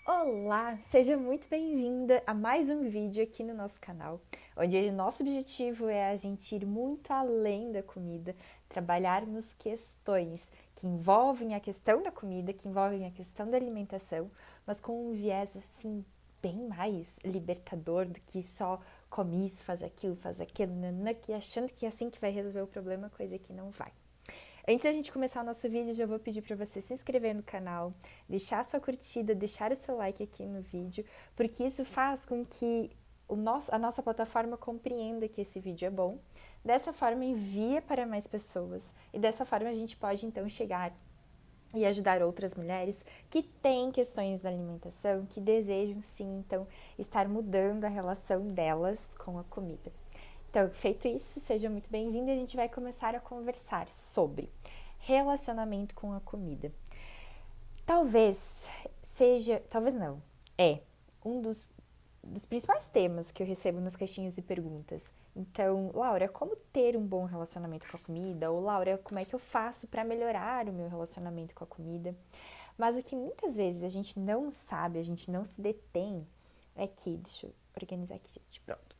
Olá, seja muito bem-vinda a mais um vídeo aqui no nosso canal, onde o nosso objetivo é a gente ir muito além da comida, trabalharmos questões que envolvem a questão da comida, que envolvem a questão da alimentação, mas com um viés assim bem mais libertador do que só come isso, faz aquilo, nanana, que achando que é assim que vai resolver o problema, coisa que não vai. Antes da gente começar o nosso vídeo, já vou pedir para você se inscrever no canal, deixar a sua curtida, deixar o seu like aqui no vídeo, porque isso faz com que a nossa plataforma compreenda que esse vídeo é bom. Dessa forma, envia para mais pessoas e dessa forma a gente pode então chegar e ajudar outras mulheres que têm questões da alimentação, que desejam sim então estar mudando a relação delas com a comida. Então, feito isso, seja muito bem-vindo e a gente vai começar a conversar sobre relacionamento com a comida. Talvez seja, talvez não, é um dos principais temas que eu recebo nas caixinhas de perguntas. Então, Laura, como ter um bom relacionamento com a comida? Ou Laura, como é que eu faço para melhorar o meu relacionamento com a comida? Mas o que muitas vezes a gente não sabe, a gente não se detém, é que, deixa eu organizar aqui, gente, pronto,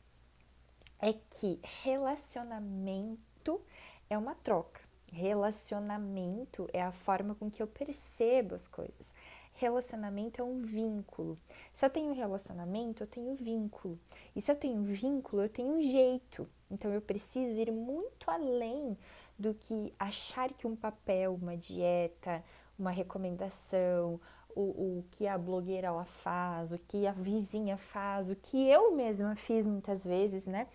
é que relacionamento é uma troca. Relacionamento é a forma com que eu percebo as coisas. Relacionamento é um vínculo. Se eu tenho relacionamento, eu tenho vínculo. E se eu tenho vínculo, eu tenho jeito. Então eu preciso ir muito além do que achar que um papel, uma dieta, uma recomendação, o que a blogueira ela faz, o que a vizinha faz, o que eu mesma fiz muitas vezes, né?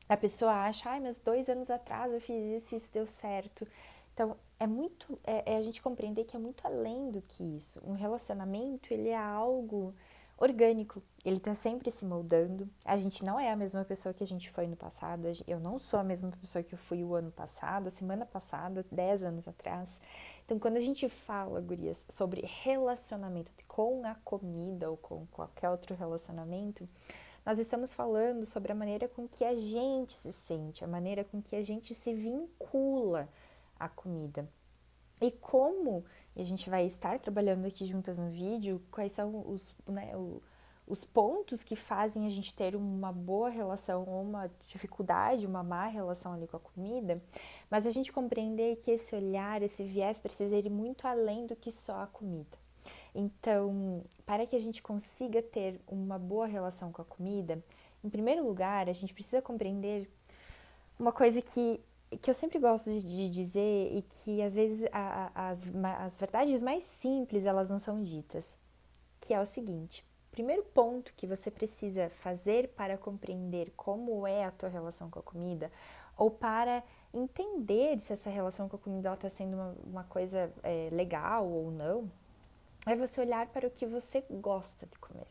A pessoa acha, ai, mas 2 anos atrás eu fiz isso e isso deu certo. Então, é a gente compreender que é muito além do que isso. Um relacionamento, ele é algo orgânico, ele tá sempre se moldando. A gente não é a mesma pessoa que a gente foi no passado, eu não sou a mesma pessoa que eu fui o ano passado, a semana passada, 10 anos atrás. Então, quando a gente fala, gurias, sobre relacionamento com a comida ou com qualquer outro relacionamento, nós estamos falando sobre a maneira com que a gente se sente, a maneira com que a gente se vincula à comida. E como a gente vai estar trabalhando aqui juntas no vídeo, quais são os pontos que fazem a gente ter uma boa relação ou uma dificuldade, uma má relação ali com a comida, mas a gente compreender que esse olhar, esse viés precisa ir muito além do que só a comida. Então, para que a gente consiga ter uma boa relação com a comida, em primeiro lugar, a gente precisa compreender uma coisa que eu sempre gosto de dizer e que às vezes as verdades mais simples elas não são ditas, que é o seguinte: primeiro ponto que você precisa fazer para compreender como é a tua relação com a comida ou para entender se essa relação com a comida está sendo uma coisa legal ou não, é você olhar para o que você gosta de comer.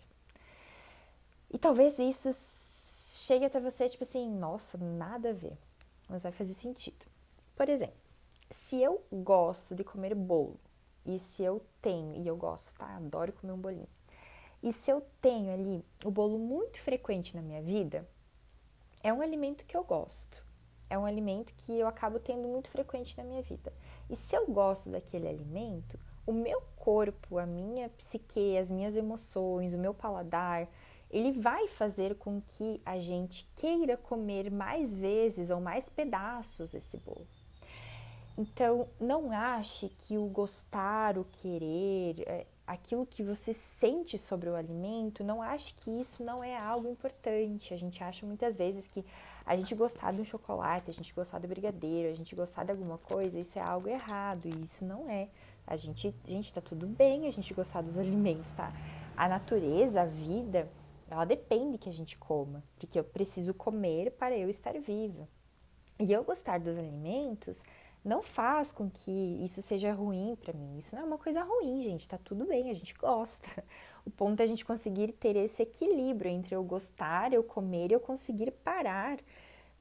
E talvez isso chegue até você, tipo assim, nossa, nada a ver, mas vai fazer sentido. Por exemplo, se eu gosto de comer bolo, e se eu tenho, e eu gosto, tá? Adoro comer um bolinho. E se eu tenho ali o bolo muito frequente na minha vida, é um alimento que eu gosto. É um alimento que eu acabo tendo muito frequente na minha vida. E se eu gosto daquele alimento, o meu corpo, a minha psique, as minhas emoções, o meu paladar, ele vai fazer com que a gente queira comer mais vezes ou mais pedaços desse bolo. Então, não ache que o gostar, o querer, aquilo que você sente sobre o alimento, não ache que isso não é algo importante. A gente acha muitas vezes que a gente gostar de um chocolate, a gente gostar do brigadeiro, a gente gostar de alguma coisa, isso é algo errado, e isso não é. Gente, tá tudo bem a gente gostar dos alimentos, tá? A natureza, a vida, ela depende que a gente coma, porque eu preciso comer para eu estar viva. E eu gostar dos alimentos não faz com que isso seja ruim para mim. Isso não é uma coisa ruim, gente. Tá tudo bem, a gente gosta. O ponto é a gente conseguir ter esse equilíbrio entre eu gostar, eu comer e eu conseguir parar.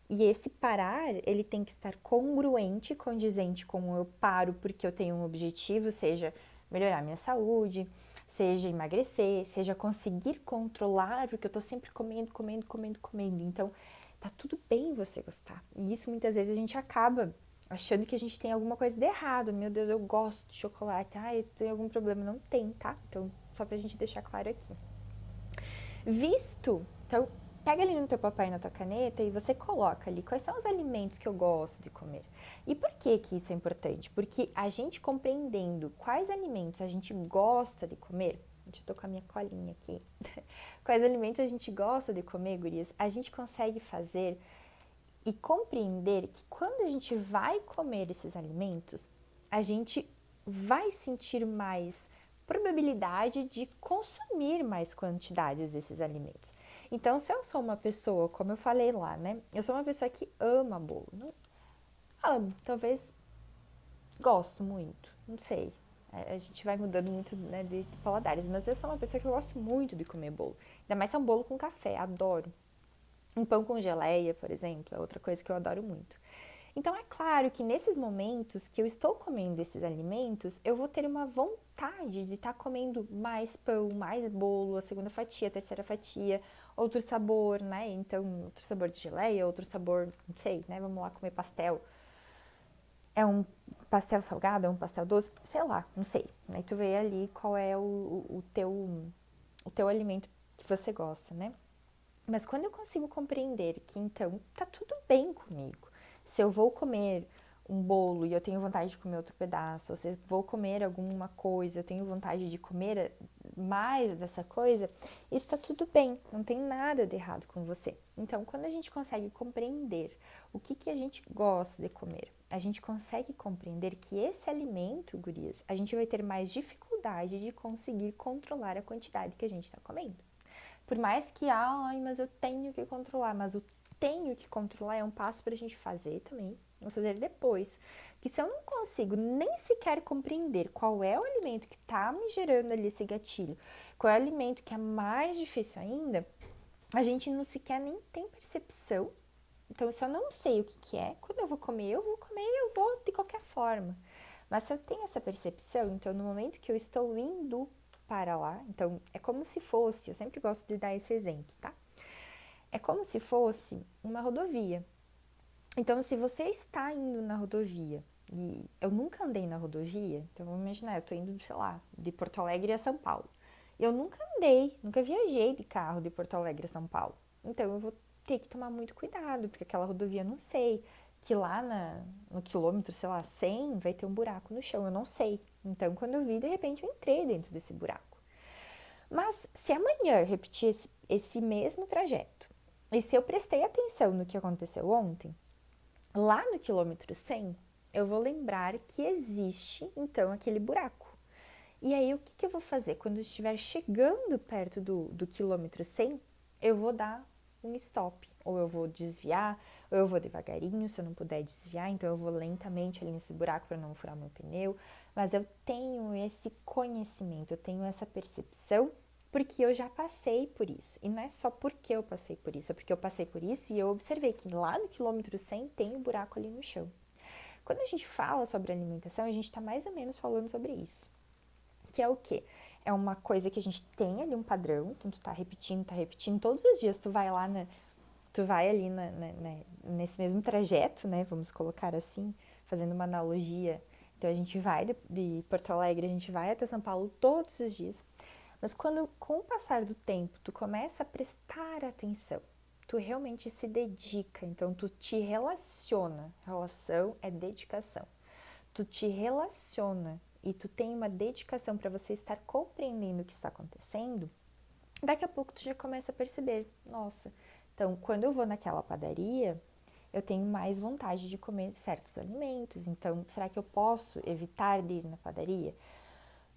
E esse parar, ele tem que estar congruente, condizente com eu paro porque eu tenho um objetivo, seja melhorar minha saúde, seja emagrecer, seja conseguir controlar, porque eu tô sempre comendo, comendo, comendo, comendo. Então, tá tudo bem você gostar. E isso muitas vezes a gente acaba achando que a gente tem alguma coisa de errado. Meu Deus, eu gosto de chocolate. Ah, eu tenho algum problema. Não tem, tá? Então, Só pra gente deixar claro aqui. Então, pega ali no teu papel e na tua caneta e você coloca ali quais são os alimentos que eu gosto de comer. E por que que isso é importante? Porque a gente compreendendo quais alimentos a gente gosta de comer, deixa eu tô com a minha colinha aqui, quais alimentos a gente gosta de comer, gurias, a gente consegue fazer e compreender que quando a gente vai comer esses alimentos, a gente vai sentir mais probabilidade de consumir mais quantidades desses alimentos. Então, se eu sou uma pessoa, como eu falei lá, né? Eu sou uma pessoa que ama bolo. Não amo, talvez gosto muito, não sei. A gente vai mudando muito, né, de paladares, mas eu sou uma pessoa que eu gosto muito de comer bolo. Ainda mais se é um bolo com café, adoro. Um pão com geleia, por exemplo, é outra coisa que eu adoro muito. Então, é claro que nesses momentos que eu estou comendo esses alimentos, eu vou ter uma vontade de estar comendo mais pão, mais bolo, a segunda fatia, a terceira fatia, outro sabor, né? Então, outro sabor de geleia, outro sabor, não sei, né? Vamos lá comer pastel. É um pastel salgado, é um pastel doce? Sei lá, não sei. Aí tu vê ali qual é o teu alimento que você gosta, né? Mas quando eu consigo compreender que então tá tudo bem comigo, se eu vou comer um bolo e eu tenho vontade de comer outro pedaço, ou se eu vou comer alguma coisa, eu tenho vontade de comer mais dessa coisa, isso tá tudo bem, não tem nada de errado com você. Então, quando a gente consegue compreender o que a gente gosta de comer, a gente consegue compreender que esse alimento, gurias, a gente vai ter mais dificuldade de conseguir controlar a quantidade que a gente está comendo. Por mais que, mas eu tenho que controlar, mas o tenho que controlar é um passo para a gente fazer também, vamos fazer depois. Porque se eu não consigo nem sequer compreender qual é o alimento que está me gerando ali esse gatilho, qual é o alimento que é mais difícil ainda, a gente não sequer nem tem percepção. Então, se eu não sei o que é, quando eu vou comer, eu vou de qualquer forma. Mas se eu tenho essa percepção, então no momento que eu estou indo para lá, então é como se fosse, eu sempre gosto de dar esse exemplo, tá? É como se fosse uma rodovia. Então, se você está indo na rodovia, e eu nunca andei na rodovia, então vamos imaginar, eu tô indo, sei lá, de Porto Alegre a São Paulo. Eu nunca andei, nunca viajei de carro de Porto Alegre a São Paulo. Então, eu vou ter que tomar muito cuidado, porque aquela rodovia eu não sei, que lá no quilômetro, sei lá, 100 vai ter um buraco no chão, eu não sei. Então, quando eu vi, de repente eu entrei dentro desse buraco. Mas se amanhã eu repetir esse mesmo trajeto, e se eu prestei atenção no que aconteceu ontem, lá no quilômetro 100, eu vou lembrar que existe, então, aquele buraco. E aí, o que eu vou fazer? Quando eu estiver chegando perto do quilômetro 100, eu vou dar um stop. Ou eu vou desviar, ou eu vou devagarinho, se eu não puder desviar, então eu vou lentamente ali nesse buraco para não furar meu pneu. Mas eu tenho esse conhecimento, eu tenho essa percepção, porque eu já passei por isso. E não é só porque eu passei por isso, é porque eu passei por isso e eu observei que lá no quilômetro 100 tem um buraco ali no chão. Quando a gente fala sobre alimentação, a gente está mais ou menos falando sobre isso. Que é o quê? É uma coisa que a gente tem ali um padrão, então tu tá repetindo, todos os dias tu vai lá, tu vai ali nesse mesmo trajeto, né, vamos colocar assim, fazendo uma analogia. Então a gente vai de Porto Alegre, a gente vai até São Paulo todos os dias. Mas quando, com o passar do tempo, tu começa a prestar atenção, tu realmente se dedica, então tu te relaciona. Relação é dedicação. Tu te relaciona e tu tem uma dedicação para você estar compreendendo o que está acontecendo, daqui a pouco tu já começa a perceber, nossa, então quando eu vou naquela padaria, eu tenho mais vontade de comer certos alimentos, então será que eu posso evitar de ir na padaria?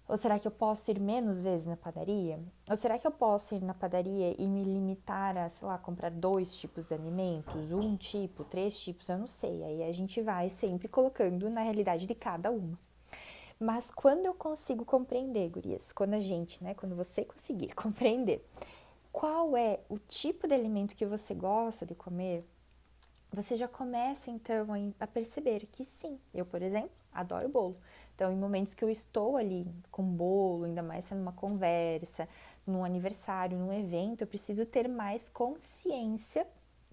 Ou será que eu posso ir menos vezes na padaria? Ou será que eu posso ir na padaria e me limitar a, sei lá, comprar 2 tipos de alimentos, 1 tipo, 3 tipos, eu não sei. Aí a gente vai sempre colocando na realidade de cada uma. Mas quando eu consigo compreender, gurias, quando a gente, né, quando você conseguir compreender qual é o tipo de alimento que você gosta de comer, você já começa então a perceber que sim, eu, por exemplo, adoro bolo. Então, em momentos que eu estou ali com bolo, ainda mais sendo uma conversa, num aniversário, num evento, eu preciso ter mais consciência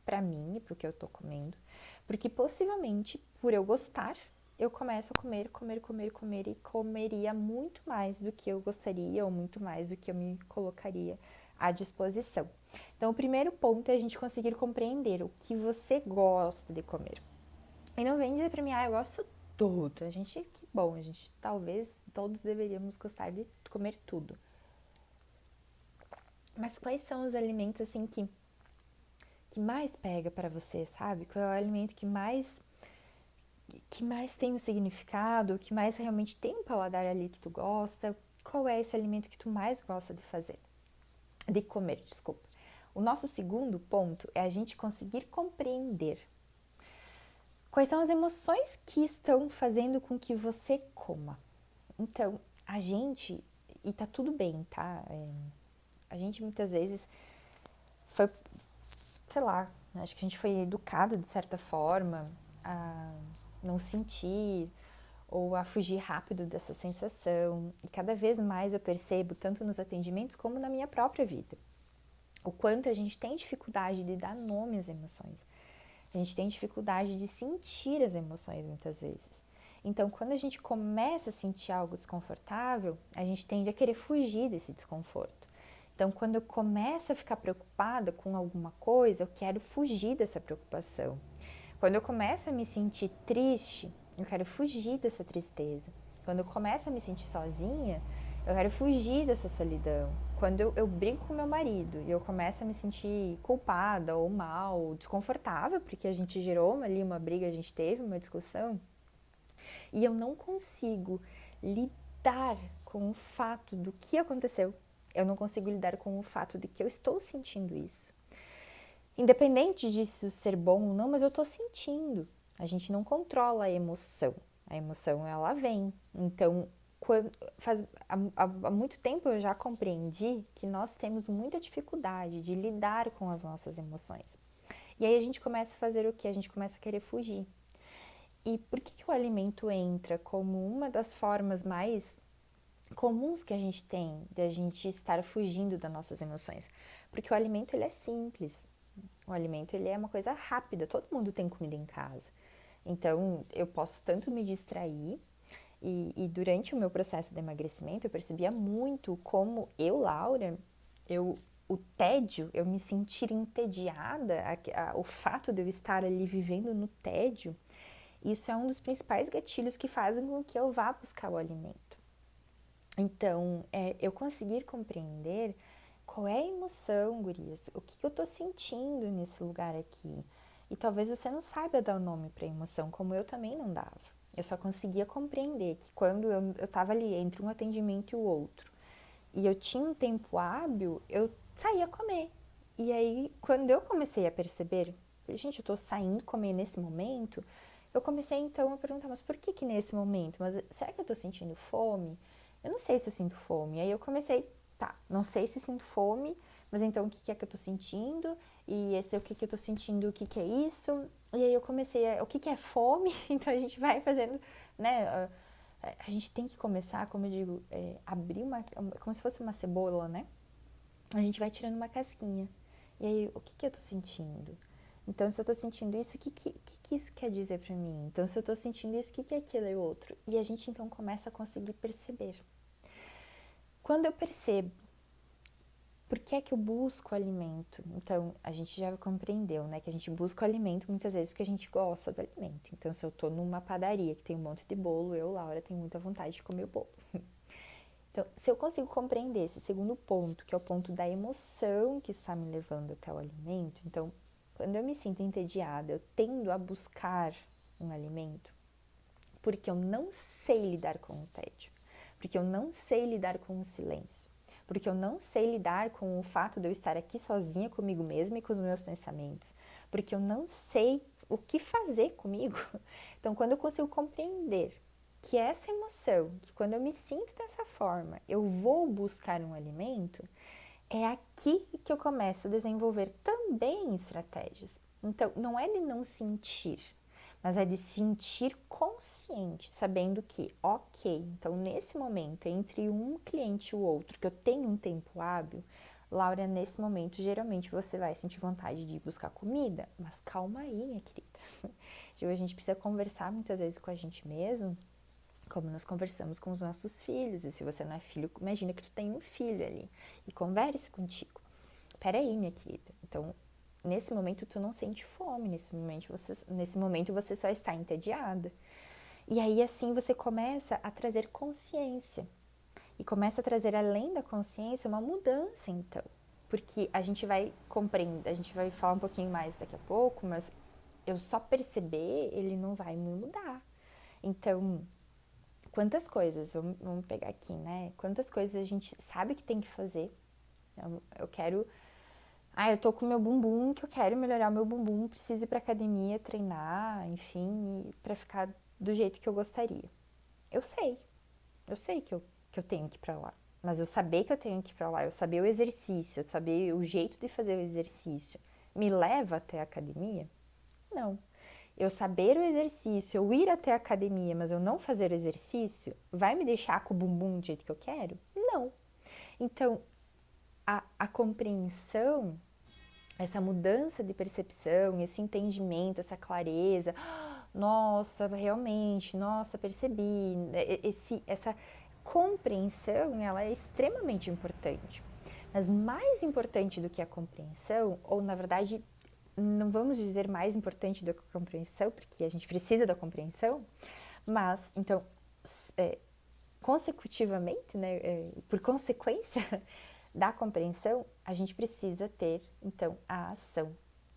para mim e para o que eu estou comendo, porque possivelmente, por eu gostar, eu começo a comer, comer, comer, comer e comeria muito mais do que eu gostaria ou muito mais do que eu me colocaria à disposição. Então, o primeiro ponto é a gente conseguir compreender o que você gosta de comer. E não vem dizer pra mim, eu gosto tudo. A gente, que bom, a gente talvez todos deveríamos gostar de comer tudo. Mas quais são os alimentos assim que mais pega para você, sabe? Qual é o alimento que mais tem um significado, que mais realmente tem um paladar ali que tu gosta? Qual é esse alimento que tu mais gosta de fazer? De comer, desculpa. O nosso segundo ponto é a gente conseguir compreender quais são as emoções que estão fazendo com que você coma. Então, a gente, e tá tudo bem, tá? A gente muitas vezes foi, sei lá, acho que a gente foi educado de certa forma a não sentir ou a fugir rápido dessa sensação. E cada vez mais eu percebo, tanto nos atendimentos como na minha própria vida, o quanto a gente tem dificuldade de dar nome às emoções. A gente tem dificuldade de sentir as emoções muitas vezes. Então, quando a gente começa a sentir algo desconfortável, a gente tende a querer fugir desse desconforto. Então, quando eu começo a ficar preocupada com alguma coisa, eu quero fugir dessa preocupação. Quando eu começo a me sentir triste, eu quero fugir dessa tristeza. Quando eu começo a me sentir sozinha, eu quero fugir dessa solidão. Quando eu brigo com meu marido e eu começo a me sentir culpada ou mal, ou desconfortável, porque a gente gerou ali uma briga, a gente teve uma discussão, e eu não consigo lidar com o fato do que aconteceu. Eu não consigo lidar com o fato de que eu estou sentindo isso. Independente disso ser bom ou não, mas eu estou sentindo. A gente não controla a emoção. A emoção, ela vem. Então, há muito tempo eu já compreendi que nós temos muita dificuldade de lidar com as nossas emoções. E aí a gente começa a fazer o quê? A gente começa a querer fugir. E por que o alimento entra como uma das formas mais comuns que a gente tem de a gente estar fugindo das nossas emoções? Porque o alimento, ele é simples. O alimento, ele é uma coisa rápida. Todo mundo tem comida em casa. Então, eu posso tanto me distrair. E durante o meu processo de emagrecimento, eu percebia muito como eu, Laura, o tédio, eu me sentir entediada, o fato de eu estar ali vivendo no tédio, isso é um dos principais gatilhos que fazem com que eu vá buscar o alimento. Então, eu conseguir compreender qual é a emoção, gurias, o que eu tô sentindo nesse lugar aqui. E talvez você não saiba dar o nome para a emoção, como eu também não dava. Eu só conseguia compreender que quando eu tava ali entre um atendimento e o outro, e eu tinha um tempo hábil, eu saía comer. E aí, quando eu comecei a perceber, gente, eu tô saindo comer nesse momento, eu comecei então a perguntar, mas por que nesse momento? Mas será que eu tô sentindo fome? Eu não sei se eu sinto fome. Aí eu comecei, tá, não sei se sinto fome, mas então o que é que eu tô sentindo? E esse o que eu tô sentindo, o que é isso? E aí eu comecei o que é fome? Então a gente vai fazendo, né? A gente tem que começar, como eu digo, abrir como se fosse uma cebola, né? A gente vai tirando uma casquinha. E aí, o que eu tô sentindo? Então, se eu tô sentindo isso, o que isso quer dizer pra mim? Então, se eu tô sentindo isso, o que é aquilo e outro? E a gente, então, começa a conseguir perceber. Quando eu percebo por que é que eu busco alimento? Então, a gente já compreendeu, né? Que a gente busca o alimento muitas vezes porque a gente gosta do alimento. Então, se eu tô numa padaria que tem um monte de bolo, eu, Laura, tenho muita vontade de comer o bolo. Então, se eu consigo compreender esse segundo ponto, que é o ponto da emoção que está me levando até o alimento, então, quando eu me sinto entediada, eu tendo a buscar um alimento, porque eu não sei lidar com o tédio, porque eu não sei lidar com o silêncio, porque eu não sei lidar com o fato de eu estar aqui sozinha comigo mesma e com os meus pensamentos, porque eu não sei o que fazer comigo. Então, quando eu consigo compreender que essa emoção, que quando eu me sinto dessa forma, eu vou buscar um alimento, é aqui que eu começo a desenvolver também estratégias. Então, não é de não sentir, mas é de sentir consciente, sabendo que, ok, então nesse momento, entre um cliente e o outro, que eu tenho um tempo hábil, Laura, nesse momento, geralmente você vai sentir vontade de ir buscar comida, mas calma aí, minha querida. A gente precisa conversar muitas vezes com a gente mesmo, como nós conversamos com os nossos filhos. E se você não é filho, imagina que tu tem um filho ali e converse contigo. Peraí, minha querida. Então, nesse momento tu não sente fome, nesse momento você só está entediada. E aí assim você começa a trazer consciência. E começa a trazer além da consciência uma mudança, então. Porque a gente vai compreender, a gente vai falar um pouquinho mais daqui a pouco, mas eu só perceber, ele não vai me mudar. Então, quantas coisas, vamos pegar aqui, né? Quantas coisas a gente sabe que tem que fazer. Eu quero... eu tô com meu bumbum, que eu quero melhorar o meu bumbum, preciso ir pra academia, treinar, enfim, pra ficar do jeito que eu gostaria. Eu sei que eu tenho que ir pra lá. Mas eu saber que eu tenho que ir pra lá, eu saber o exercício, eu saber o jeito de fazer o exercício, me leva até a academia? Não. Eu saber o exercício, eu ir até a academia, mas eu não fazer o exercício, vai me deixar com o bumbum do jeito que eu quero? Não. Então, a compreensão, essa mudança de percepção, esse entendimento, essa clareza, nossa, realmente, nossa, percebi, essa compreensão, ela é extremamente importante. Mas mais importante do que a compreensão, ou na verdade, não vamos dizer mais importante do que a compreensão, porque a gente precisa da compreensão, mas, então, consecutivamente, né, por consequência da compreensão, a gente precisa ter, então, a ação.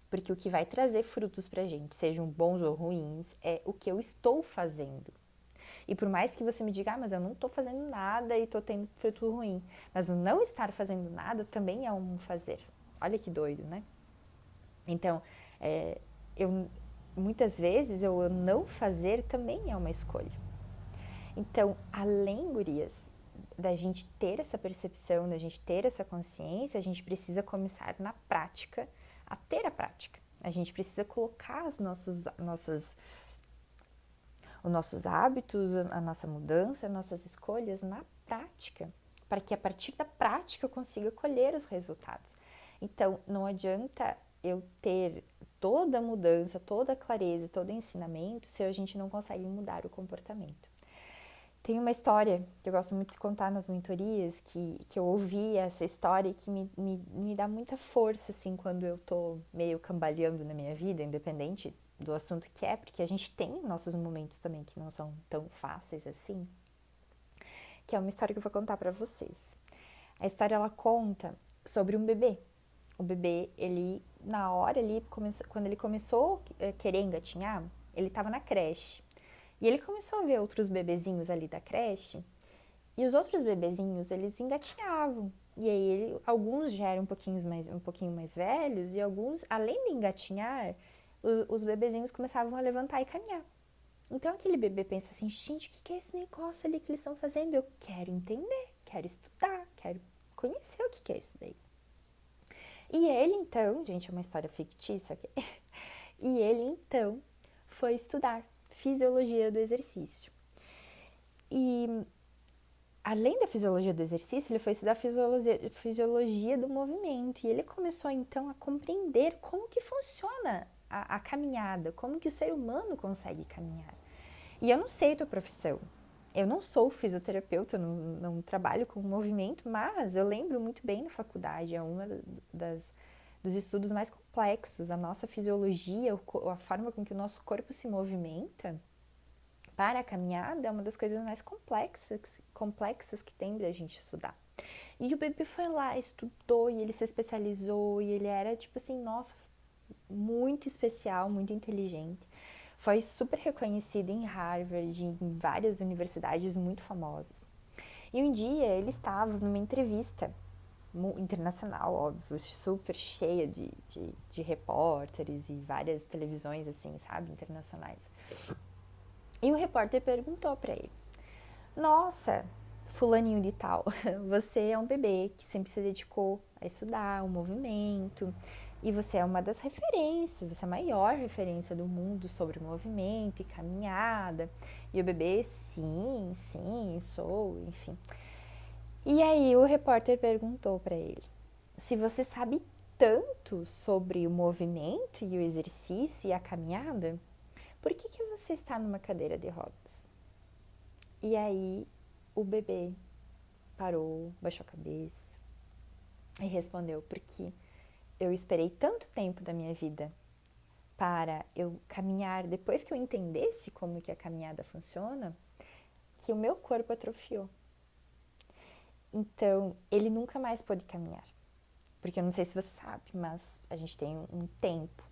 Porque o que vai trazer frutos pra gente, sejam bons ou ruins, é o que eu estou fazendo. E por mais que você me diga, mas eu não estou fazendo nada e estou tendo fruto ruim. Mas o não estar fazendo nada também é um fazer. Olha que doido, né? Então, muitas vezes, eu não fazer também é uma escolha. Então, além, gurias, da gente ter essa percepção, da gente ter essa consciência, a gente precisa começar na prática, a ter a prática. A gente precisa colocar os nossos hábitos, a nossa mudança, as nossas escolhas na prática, para que a partir da prática eu consiga colher os resultados. Então, não adianta eu ter toda a mudança, toda a clareza, todo o ensinamento se a gente não consegue mudar o comportamento. Tem uma história que eu gosto muito de contar nas mentorias, que eu ouvi essa história e que me dá muita força, assim, quando eu tô meio cambaleando na minha vida, independente do assunto que é, porque a gente tem nossos momentos também que não são tão fáceis assim, que é uma história que eu vou contar pra vocês. A história, ela conta sobre um bebê. O bebê, ele, na hora ali, quando ele começou a querer engatinhar, ele tava na creche. E ele começou a ver outros bebezinhos ali da creche, e os outros bebezinhos, eles engatinhavam. E aí, alguns já eram um pouquinho mais velhos, e alguns, além de engatinhar, os bebezinhos começavam a levantar e caminhar. Então, aquele bebê pensa assim, gente, o que é esse negócio ali que eles estão fazendo? Eu quero entender, quero estudar, quero conhecer o que é isso daí. E ele, então, gente, é uma história fictícia, e ele, então, foi estudar fisiologia do exercício. E além da fisiologia do exercício, ele foi estudar fisiologia do movimento. E ele começou, então, a compreender como que funciona a caminhada, como que o ser humano consegue caminhar. E eu não sei a tua profissão. Eu não sou fisioterapeuta, não trabalho com movimento, mas eu lembro muito bem na faculdade, é uma dos estudos mais complexos. A nossa fisiologia, a forma com que o nosso corpo se movimenta para a caminhada é uma das coisas mais complexas que tem da gente estudar. E o bebê foi lá, estudou, e ele se especializou, e ele era tipo assim, nossa, muito especial, muito inteligente. Foi super reconhecido em Harvard, em várias universidades muito famosas. E um dia ele estava numa entrevista internacional, óbvio, super cheia de repórteres e várias televisões, assim, sabe, internacionais. E o repórter perguntou para ele, nossa, fulaninho de tal, você é um bebê que sempre se dedicou a estudar o movimento, e você é uma das referências, você é a maior referência do mundo sobre movimento e caminhada. E o bebê, sim, sou, enfim. E aí o repórter perguntou para ele, se você sabe tanto sobre o movimento e o exercício e a caminhada, por que que você está numa cadeira de rodas? E aí o bebê parou, baixou a cabeça e respondeu: porque eu esperei tanto tempo da minha vida para eu caminhar, depois que eu entendesse como que a caminhada funciona, que o meu corpo atrofiou. Então, ele nunca mais pôde caminhar. Porque eu não sei se você sabe, mas a gente tem um tempo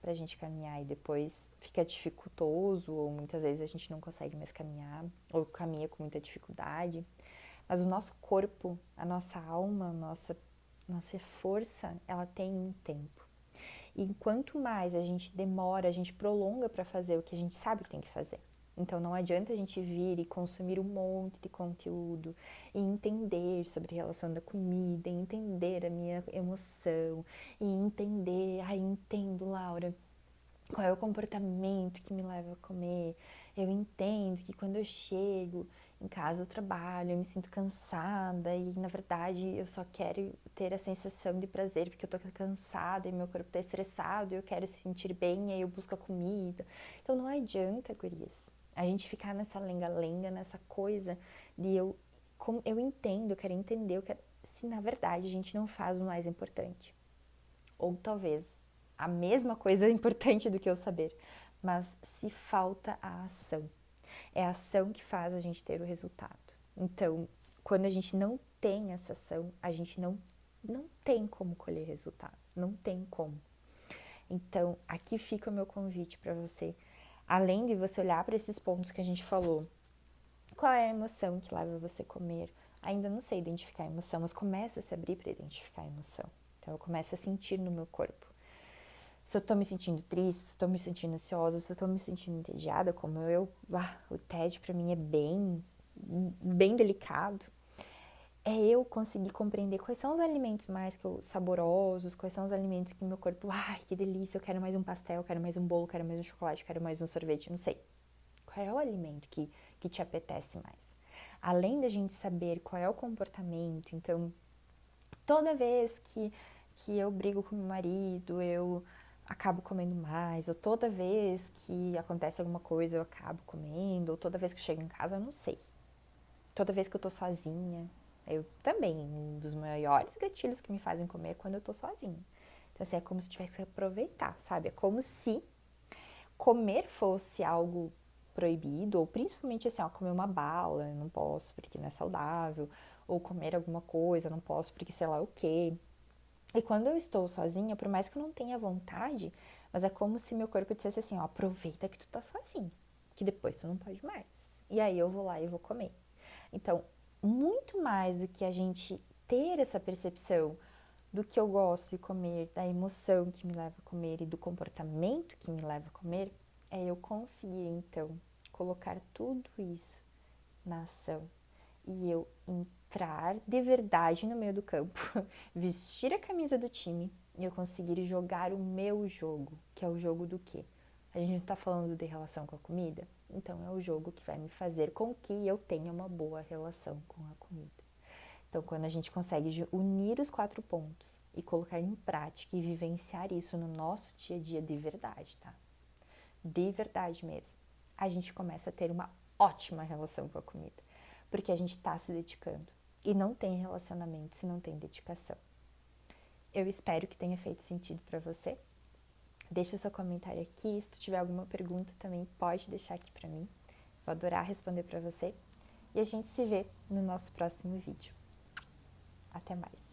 pra gente caminhar e depois fica dificultoso, ou muitas vezes a gente não consegue mais caminhar, ou caminha com muita dificuldade. Mas o nosso corpo, a nossa alma, nossa força, ela tem um tempo. E quanto mais a gente demora, a gente prolonga para fazer o que a gente sabe que tem que fazer. Então não adianta a gente vir e consumir um monte de conteúdo e entender sobre a relação da comida, e entender a minha emoção, e entender, entendo, Laura, qual é o comportamento que me leva a comer. Eu entendo que quando eu chego em casa do trabalho, eu me sinto cansada e na verdade eu só quero ter a sensação de prazer porque eu tô cansada e meu corpo tá estressado e eu quero se sentir bem e aí eu busco a comida. Então não adianta, gurias, a gente ficar nessa lenga-lenga, nessa coisa de eu entendo, eu quero entender, se na verdade a gente não faz o mais importante. Ou talvez a mesma coisa é importante do que eu saber, mas se falta a ação. É a ação que faz a gente ter o resultado. Então, quando a gente não tem essa ação, a gente não tem como colher resultado, não tem como. Então, aqui fica o meu convite para você. Além de você olhar para esses pontos que a gente falou, qual é a emoção que leva você a comer? Ainda não sei identificar a emoção, mas começa a se abrir para identificar a emoção. Então, eu começo a sentir no meu corpo. Se eu tô me sentindo triste, se eu tô me sentindo ansiosa, se eu tô me sentindo entediada, como o tédio pra mim é bem delicado. É eu conseguir compreender quais são os alimentos mais saborosos, quais são os alimentos que meu corpo, que delícia, eu quero mais um pastel, eu quero mais um bolo, eu quero mais um chocolate, eu quero mais um sorvete, não sei. Qual é o alimento que te apetece mais? Além da gente saber qual é o comportamento, então, toda vez que eu brigo com meu marido, eu acabo comendo mais, ou toda vez que acontece alguma coisa eu acabo comendo, ou toda vez que eu chego em casa eu não sei. Toda vez que eu tô sozinha, eu também, um dos maiores gatilhos que me fazem comer é quando eu tô sozinha. Então assim, é como se tivesse que aproveitar, sabe? É como se comer fosse algo proibido, ou principalmente assim, comer uma bala, eu não posso porque não é saudável, ou comer alguma coisa, não posso porque sei lá o quê. E quando eu estou sozinha, por mais que eu não tenha vontade, mas é como se meu corpo dissesse assim, aproveita que tu tá sozinho, que depois tu não pode mais. E aí eu vou lá e vou comer. Então, muito mais do que a gente ter essa percepção do que eu gosto de comer, da emoção que me leva a comer e do comportamento que me leva a comer, é eu conseguir então colocar tudo isso na ação e eu entrar de verdade no meio do campo, vestir a camisa do time e eu conseguir jogar o meu jogo, que é o jogo do quê? A gente não tá falando de relação com a comida? Então é o jogo que vai me fazer com que eu tenha uma boa relação com a comida. Então, quando a gente consegue unir os 4 pontos e colocar em prática e vivenciar isso no nosso dia a dia de verdade, tá? De verdade mesmo, a gente começa a ter uma ótima relação com a comida, porque a gente está se dedicando e não tem relacionamento se não tem dedicação. Eu espero que tenha feito sentido para você. Deixa seu comentário aqui, se tu tiver alguma pergunta também pode deixar aqui para mim. Vou adorar responder para você e a gente se vê no nosso próximo vídeo. Até mais!